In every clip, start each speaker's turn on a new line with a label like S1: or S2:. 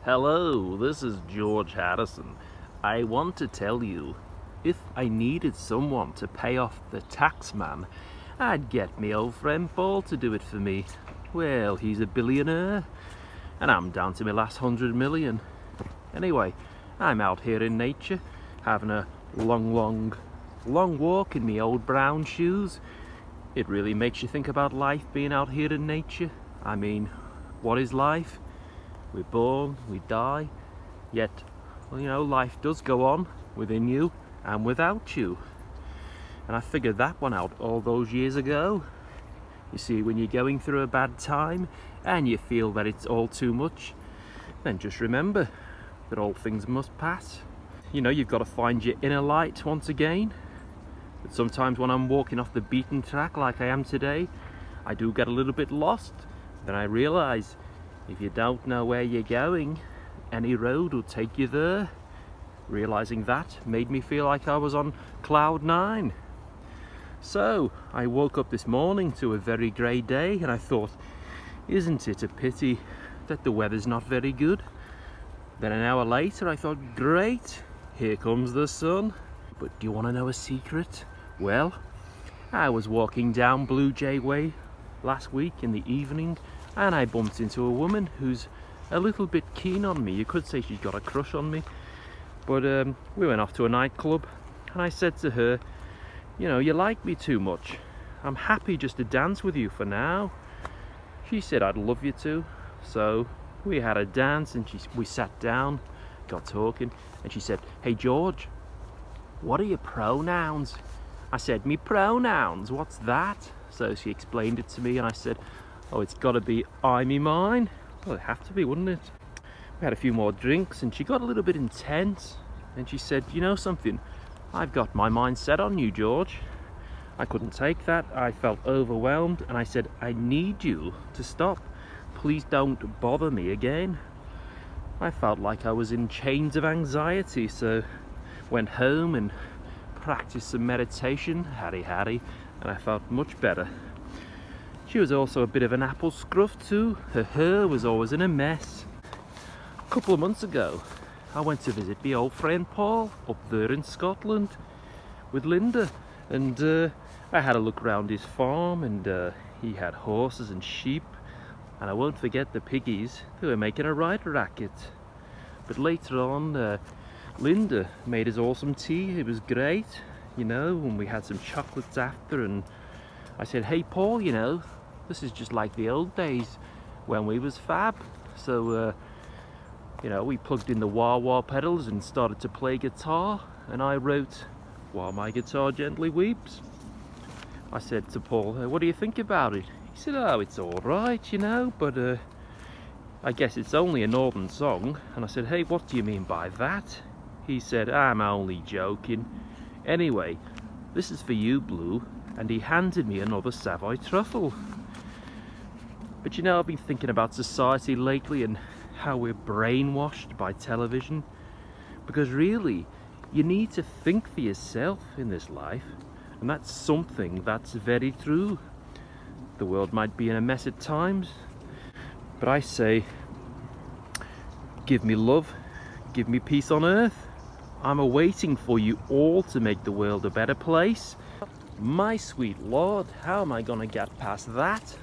S1: Hello, this is George Harrison. I want to tell you, if I needed someone to pay off the tax man, I'd get me old friend Paul to do it for me. Well, he's a billionaire, and I'm down to my last 100 million. Anyway, I'm out here in nature, having a long walk in me old brown shoes. It really makes you think about life being out here in nature. I mean, what is life? We're born, we die, yet, life does go on within you and without you. And I figured that one out all those years ago. You see, when you're going through a bad time and you feel that it's all too much, then just remember that all things must pass. You've got to find your inner light once again. But sometimes when I'm walking off the beaten track like I am today, I do get a little bit lost. Then I realise if you don't know where you're going, any road will take you there. Realising that made me feel like I was on cloud 9. So I woke up this morning to a very grey day and I thought, isn't it a pity that the weather's not very good? Then an hour later I thought, great, here comes the sun. But do you want to know a secret? Well, I was walking down Blue Jay Way last week in the evening and I bumped into a woman who's a little bit keen on me. You could say she's got a crush on me. But we went off to a nightclub and I said to her, you like me too much. I'm happy just to dance with you for now. She said I'd love you to. So we had a dance and we sat down, got talking, and she said, hey George, what are your pronouns? I said, me pronouns, what's that? So she explained it to me and I said, oh, it's got to be I, me, mine. Well, it'd have to be, wouldn't it? We had a few more drinks and she got a little bit intense and she said, you know something, I've got my mind set on you, George. I couldn't take that. I felt overwhelmed and I said, I need you to stop. Please don't bother me again. I felt like I was in chains of anxiety, so went home and practiced some meditation, Harry, and I felt much better. She was also a bit of an apple scruff too. Her hair was always in a mess. A couple of months ago, I went to visit my old friend Paul up there in Scotland with Linda, and I had a look around his farm, and he had horses and sheep, and I won't forget the piggies. They were making a right racket. But later on, Linda made us all some tea. It was great, and we had some chocolates after, and I said, hey Paul, this is just like the old days when we was fab. So we plugged in the wah-wah pedals and started to play guitar, and I wrote While My Guitar Gently Weeps. I said to Paul, what do you think about it? He said, oh, it's all right, but I guess it's only a northern song. And I said, hey, what do you mean by that? He said, I'm only joking. Anyway, this is for you, Blue. And he handed me another Savoy truffle. But I've been thinking about society lately and how we're brainwashed by television. Because really, you need to think for yourself in this life. And that's something that's very true. The world might be in a mess at times, but I say, give me love, give me peace on earth. I'm awaiting for you all to make the world a better place. My sweet Lord, how am I gonna get past that?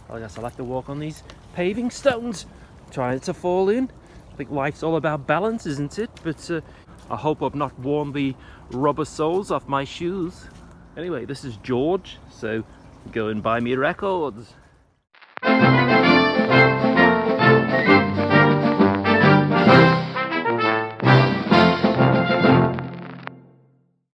S1: I guess I'll have to walk on these paving stones, trying to fall in. I think life's all about balance, isn't it? But I hope I've not worn the rubber soles off my shoes. Anyway, this is George, so go and buy me records.